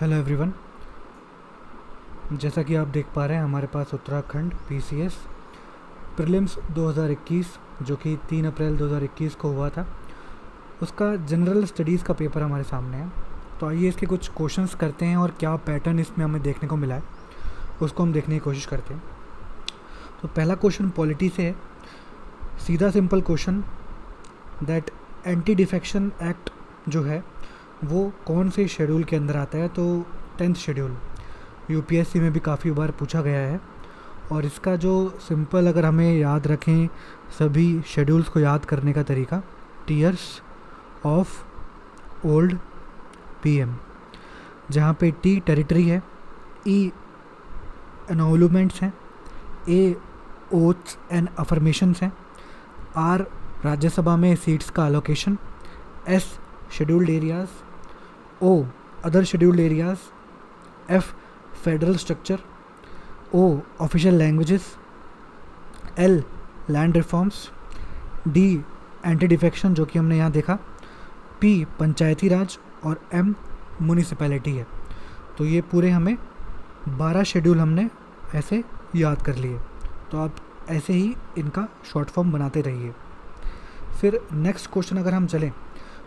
Hello everyone. जैसा कि आप देख पा रहे हैं हमारे पास उत्तराखंड पीसीएस प्रीलिम्स 2021 जो कि 3 अप्रैल 2021 को हुआ था, उसका जनरल स्टडीज़ का पेपर हमारे सामने है। तो आइए इसके कुछ क्वेश्चंस करते हैं और क्या पैटर्न इसमें हमें देखने को मिला है उसको हम देखने की कोशिश करते हैं। तो पहला क्वेश्चन पॉलिटी से है, सीधा simple question that anti defection act जो है वो कौन से शेड्यूल के अंदर आता है। तो 10th शेड्यूल यूपीएससी में भी काफ़ी बार पूछा गया है और इसका जो सिंपल अगर हमें याद रखें सभी शेड्यूल्स को याद करने का तरीका, टीयर्स ऑफ ओल्ड पीएम, जहाँ पे टी टेरिटरी है, ई एनोलुमेंट्स हैं, ए ओथ्स एंड अफर्मेशंस हैं, आर राज्यसभा में सीट्स का allocation, S scheduled areas, O other scheduled areas, F federal structure, O official languages, L land reforms, D anti defection जो कि हमने यहाँ देखा, पी पंचायती राज और एम म्यूनिसिपैलिटी है। तो ये पूरे हमें 12 शेड्यूल हमने ऐसे याद कर लिए। तो आप ऐसे ही इनका शॉर्ट फॉर्म बनाते रहिए। फिर नेक्स्ट क्वेश्चन अगर हम चलें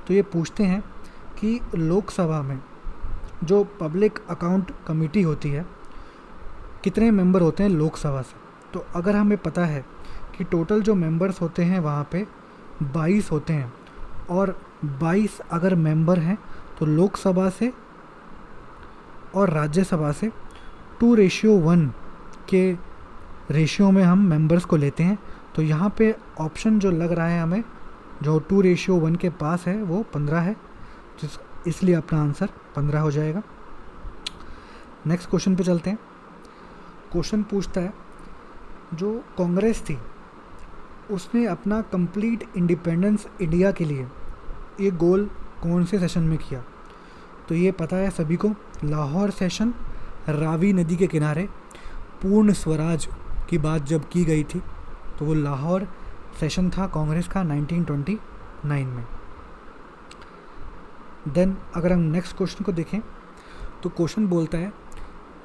तो ये पूछते हैं कि लोकसभा में जो पब्लिक अकाउंट कमेटी होती है कितने मेंबर होते हैं लोकसभा से। तो अगर हमें पता है कि टोटल जो मेंबर्स होते हैं वहाँ पे 22 होते हैं और 22 अगर मेंबर हैं तो लोकसभा से और राज्यसभा से 2:1 के रेशियो में हम मेंबर्स को लेते हैं। तो यहाँ पे ऑप्शन जो लग रहा है हमें जो 2:1 के पास है वो 15 है, इसलिए अपना आंसर 15 हो जाएगा। नेक्स्ट क्वेश्चन पे चलते हैं। क्वेश्चन पूछता है जो कांग्रेस थी उसने अपना कंप्लीट इंडिपेंडेंस इंडिया के लिए ये गोल कौन से सेशन में किया। तो ये पता है सभी को, लाहौर सेशन, रावी नदी के किनारे पूर्ण स्वराज की बात जब की गई थी तो वो लाहौर सेशन था कांग्रेस का 1929 में। देन अगर हम नेक्स्ट क्वेश्चन को देखें तो क्वेश्चन बोलता है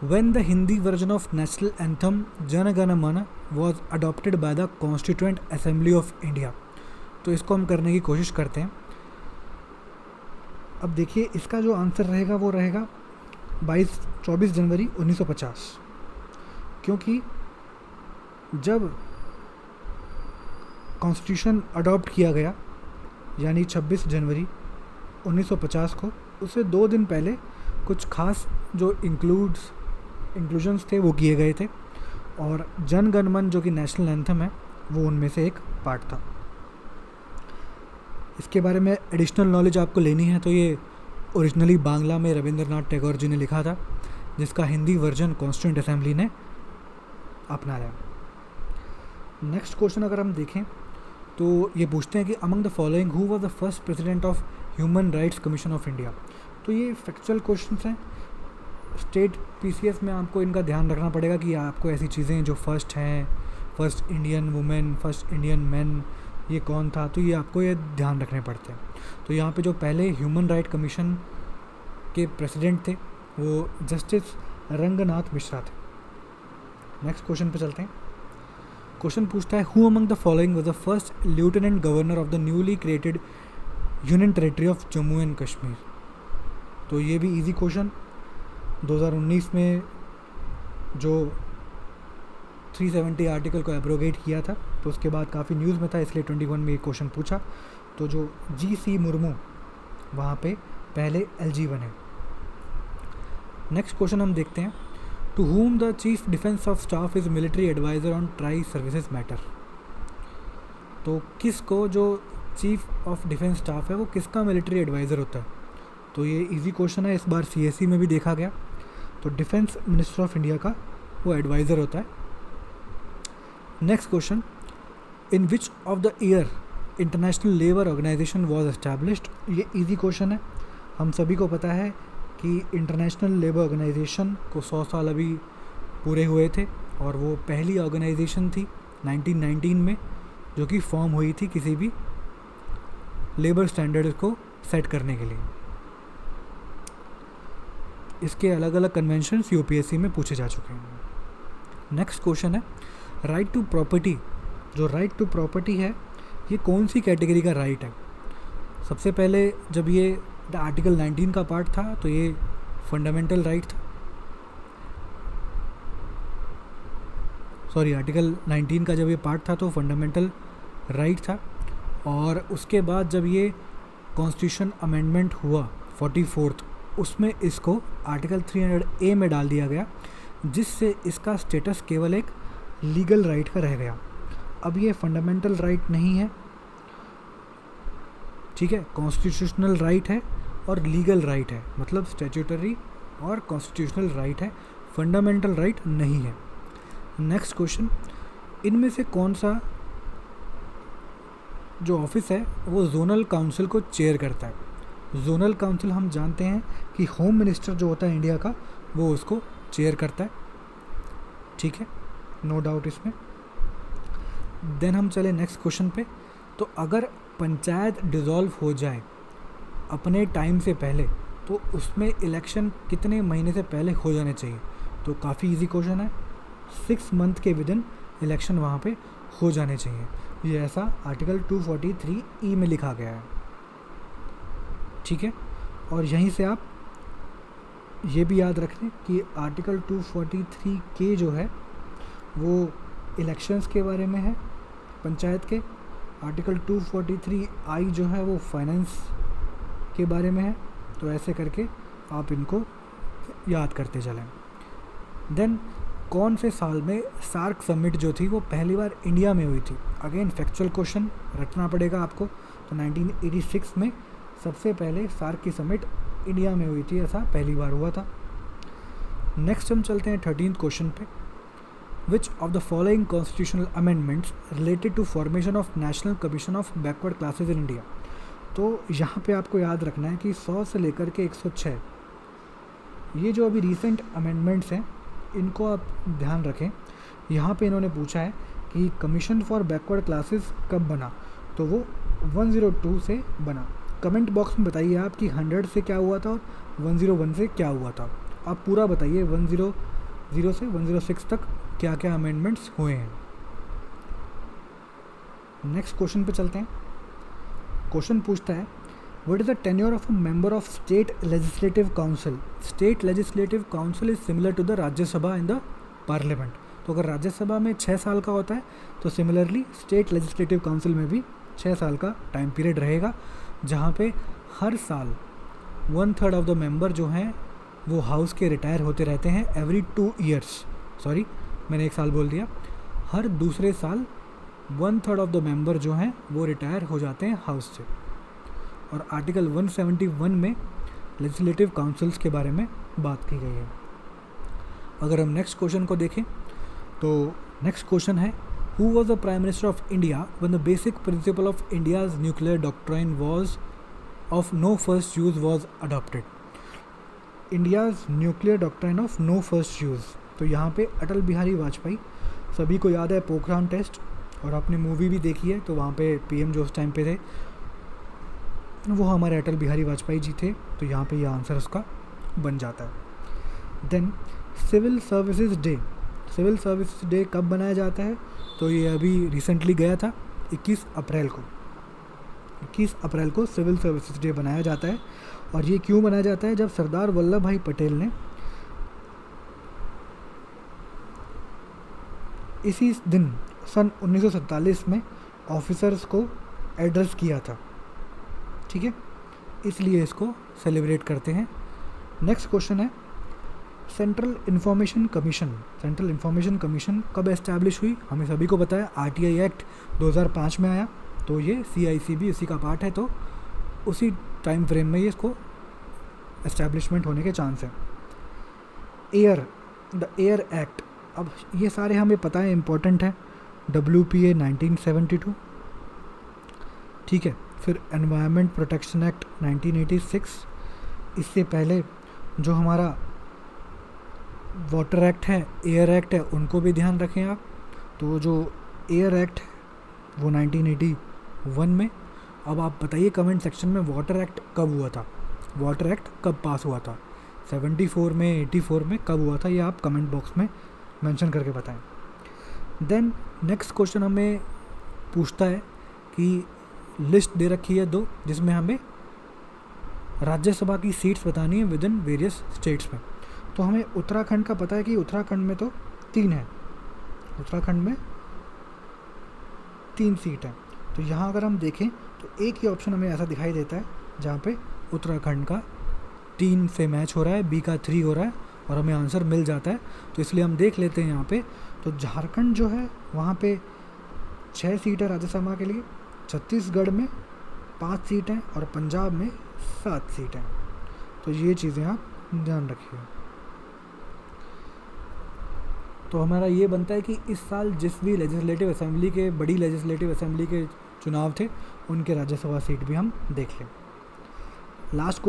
when the Hindi version of national anthem Jana Gana मन was adopted by the constituent assembly of India. तो इसको हम करने की कोशिश करते हैं। अब देखिए इसका जो आंसर रहेगा वो रहेगा 24 जनवरी 1950, क्योंकि जब कॉन्स्टिट्यूशन अडॉप्ट किया गया यानी 26 जनवरी 1950 को, उससे 2 दिन पहले कुछ खास जो इंक्लूजन्स थे वो किए गए थे और जन गण मन जो कि नेशनल एंथम है वो उनमें से एक पार्ट था। इसके बारे में एडिशनल नॉलेज आपको लेनी है तो ये ओरिजिनली बांग्ला में रविंद्रनाथ टैगोर जी ने लिखा था, जिसका हिंदी वर्जन कॉन्स्टिट्यूएंट असेंबली ने अपनाया। नेक्स्ट क्वेश्चन अगर हम देखें तो ये पूछते हैं कि among the following who was the first president of human rights commission of India. तो ये फैक्चुअल क्वेश्चंस हैं। स्टेट पीसीएस में आपको इनका ध्यान रखना पड़ेगा कि आपको ऐसी चीज़ें जो फर्स्ट हैं, first Indian women, first Indian man, ये कौन था, तो ये आपको ये ध्यान रखने पड़ते हैं। तो यहाँ पे जो पहले ह्यूमन राइट कमीशन के प्रेसिडेंट थे वो जस्टिस रंगनाथ मिश्रा थे। नेक्स्ट क्वेश्चन पे चलते हैं। क्वेश्चन पूछता है who among the following was the first lieutenant governor of the newly created union territory of Jammu and Kashmir. तो ये भी इजी क्वेश्चन, 2019 में जो 370 आर्टिकल को एब्रोगेट किया था तो उसके बाद काफ़ी न्यूज़ में था, इसलिए 21 में ये क्वेश्चन पूछा। तो जो जी.सी. मुर्मू वहाँ पे पहले एलजी बने। नेक्स्ट क्वेश्चन हम देखते हैं to whom the chief defence of staff is military adviser on tri services matter. तो किसको जो चीफ ऑफ डिफेंस स्टाफ है वो किसका मिलिट्री एडवाइज़र होता है। तो ये इजी क्वेश्चन है, इस बार सीएससी में भी देखा गया। तो डिफेंस मिनिस्टर ऑफ इंडिया का वो एडवाइज़र होता है। Next question in which of the year International Labour Organization was established. ये इजी क्वेश्चन है, हम सभी को पता है कि इंटरनेशनल लेबर ऑर्गेनाइजेशन को 100 साल अभी पूरे हुए थे और वो पहली ऑर्गेनाइजेशन थी 1919 में जो कि फॉर्म हुई थी किसी भी लेबर स्टैंडर्ड को सेट करने के लिए। इसके अलग अलग कन्वेंशंस यूपीएससी में पूछे जा चुके हैं। नेक्स्ट क्वेश्चन है राइट टू प्रॉपर्टी। जो राइट टू प्रॉपर्टी है ये कौन सी कैटेगरी का राइट है? सबसे पहले जब ये आर्टिकल 19 का पार्ट था तो ये फंडामेंटल राइट था, सॉरी आर्टिकल 19 का जब ये पार्ट था तो फंडामेंटल राइट था। और उसके बाद जब ये कॉन्स्टिट्यूशन अमेंडमेंट हुआ 44th, उसमें इसको आर्टिकल 300A में डाल दिया गया, जिससे इसका स्टेटस केवल एक लीगल राइट का रह गया। अब ये फंडामेंटल राइट नहीं है, ठीक है, कॉन्स्टिट्यूशनल राइट है और लीगल राइट है, मतलब स्टैट्यूटरी और कॉन्स्टिट्यूशनल राइट है, फंडामेंटल राइट नहीं है। नेक्स्ट क्वेश्चन, इनमें से कौन सा जो ऑफिस है वो जोनल काउंसिल को चेयर करता है? जोनल काउंसिल हम जानते हैं कि होम मिनिस्टर जो होता है इंडिया का वो उसको चेयर करता है, ठीक है, नो डाउट इसमें। देन हम चले नेक्स्ट क्वेश्चन पे। तो अगर पंचायत डिसॉल्व हो जाए अपने टाइम से पहले तो उसमें इलेक्शन कितने महीने से पहले हो जाने चाहिए? तो काफ़ी इजी क्वेश्चन है, 6 मंथ के विदिन इलेक्शन वहाँ पे हो जाने चाहिए। ये ऐसा आर्टिकल 243E में लिखा गया है, ठीक है। और यहीं से आप ये भी याद रख लें कि आर्टिकल 243K जो है वो इलेक्शंस के बारे में है पंचायत के, आर्टिकल 243I जो है वो फाइनेंस के बारे में है। तो ऐसे करके आप इनको याद करते चलें। देन कौन से साल में सार्क समिट जो थी वो पहली बार इंडिया में हुई थी? अगेन फैक्चुअल क्वेश्चन रखना पड़ेगा आपको। तो 1986 में सबसे पहले सार्क की समिट इंडिया में हुई थी, ऐसा पहली बार हुआ था। नेक्स्ट हम चलते हैं 13th क्वेश्चन पे। Which of the following constitutional amendments related to formation of National Commission of Backward Classes in India? तो यहाँ पे आपको याद रखना है कि 100 से लेकर के 106 ये जो अभी रिसेंट अमेंडमेंट्स हैं इनको आप ध्यान रखें। यहाँ पे इन्होंने पूछा है कि कमीशन फॉर बैकवर्ड क्लासेस कब बना? तो वो 102 से बना। कमेंट बॉक्स में बताइए आप कि 100 से क्या हुआ था और 101 से क्या हुआ था। आप पूरा बताइए 100 से 106 तक क्या क्या अमेंडमेंट्स हुए हैं। नेक्स्ट क्वेश्चन पे चलते हैं। क्वेश्चन पूछता है what is the tenure of a member of state legislative council? State legislative council is similar to the Rajyasabha in the parliament. तो अगर राज्यसभा में 6 साल का होता है तो सिमिलरली स्टेट लेजिस्लेटिव काउंसिल में भी 6 साल का टाइम पीरियड रहेगा, जहाँ पे हर साल 1/3 ऑफ द मेंबर जो हैं वो हाउस के रिटायर होते रहते हैं एवरी 2 ईयर्स। सॉरी मैंने 1 साल बोल दिया। हर दूसरे साल 1/3 ऑफ द मेंबर जो हैं वो रिटायर हो जाते हैं हाउस से। और आर्टिकल 171 में लेजिस्लेटिव काउंसिल्स के बारे में बात की गई है। अगर हम नेक्स्ट क्वेश्चन को देखें तो नेक्स्ट क्वेश्चन है who was the prime minister of India when the basic principle of India's nuclear doctrine was of no first use was adopted? India's nuclear doctrine of no first use, तो यहाँ पे अटल बिहारी वाजपेयी, सभी को याद है Pokhran test, और आपने मूवी भी देखी है तो वहाँ पे पीएम जो उस टाइम पे थे वो हमारे अटल बिहारी वाजपेयी जी थे। तो यहाँ पे ये आंसर उसका बन जाता है। Then civil services day, civil services day कब बनाया जाता है? तो ये अभी रिसेंटली गया था 21 अप्रैल को। 21 अप्रैल को सिविल सर्विसेज डे बनाया जाता है। और ये क्यों बनाया जाता है? जब सरदार वल्लभ भाई पटेल ने इसी दिन सन 1947 में ऑफिसर्स को एड्रेस किया था, ठीक है, इसलिए इसको सेलिब्रेट करते हैं। नेक्स्ट क्वेश्चन है central information commission. Central information commission कब एस्टैब्लिश हुई? हमें सभी को पता है आरटीआई एक्ट 2005 में आया, तो ये सीआईसीबी उसी का पार्ट है, तो उसी टाइम फ्रेम में ये इसको एस्टैब्लिशमेंट होने के चांस है। एयर, द एयर एक्ट, अब ये सारे हमें पता है इम्पोर्टेंट है। WPA 1972, ठीक है। फिर एनवायरनमेंट प्रोटेक्शन एक्ट 1986। इससे पहले जो हमारा वाटर एक्ट है, एयर एक्ट है, उनको भी ध्यान रखें आप। तो जो एयर एक्ट है वो 1981 में। अब आप बताइए कमेंट सेक्शन में वाटर एक्ट कब हुआ था, वाटर एक्ट कब पास हुआ था? 74 में, 84 में कब हुआ था, ये आप कमेंट बॉक्स में मेंशन करके बताएं। देन नेक्स्ट क्वेश्चन हमें पूछता है कि लिस्ट दे रखी है 2, जिसमें हमें राज्यसभा की सीट्स बतानी है विद इन वेरियस स्टेट्स में। तो हमें उत्तराखंड का पता है कि उत्तराखंड में तो 3 है, उत्तराखंड में 3 सीट है। तो यहाँ अगर हम देखें तो एक ही ऑप्शन हमें ऐसा दिखाई देता है जहाँ पे उत्तराखंड का 3 से मैच हो रहा है, बी का 3 हो रहा है और हमें आंसर मिल जाता है। तो इसलिए हम देख लेते हैं यहाँ पे। तो झारखंड जो है वहाँ पे 6 सीट है राज्यसभा के लिए, छत्तीसगढ़ में 5 सीट हैं और पंजाब में 7 सीट हैं। तो ये चीज़ें आप ध्यान रखिए। तो हमारा ये बनता है कि इस साल जिस भी लेजिस्लेटिव असेंबली के, बड़ी लेजिस्लेटिव असेंबली के चुनाव थे, उनके राज्यसभा सीट भी हम देख लें। लास्ट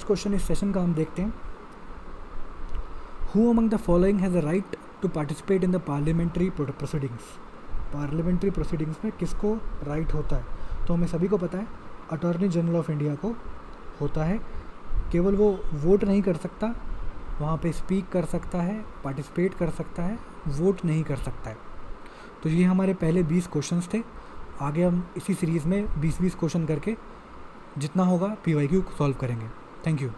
क्वेश्चन इस सेशन का हम देखते हैं। Who among the following has a right to participate in the parliamentary proceedings. Parliamentary proceedings में किसको राइट होता है? तो हमें सभी को पता है अटॉर्नी जनरल ऑफ इंडिया को होता है। केवल वो वोट नहीं कर सकता, वहाँ पे स्पीक कर सकता है, पार्टिसिपेट कर सकता है, वोट नहीं कर सकता है। तो ये हमारे पहले 20 क्वेश्चंस थे। आगे हम इसी सीरीज़ में 20-20 क्वेश्चन करके जितना होगा PYQ सॉल्व करेंगे। Thank you.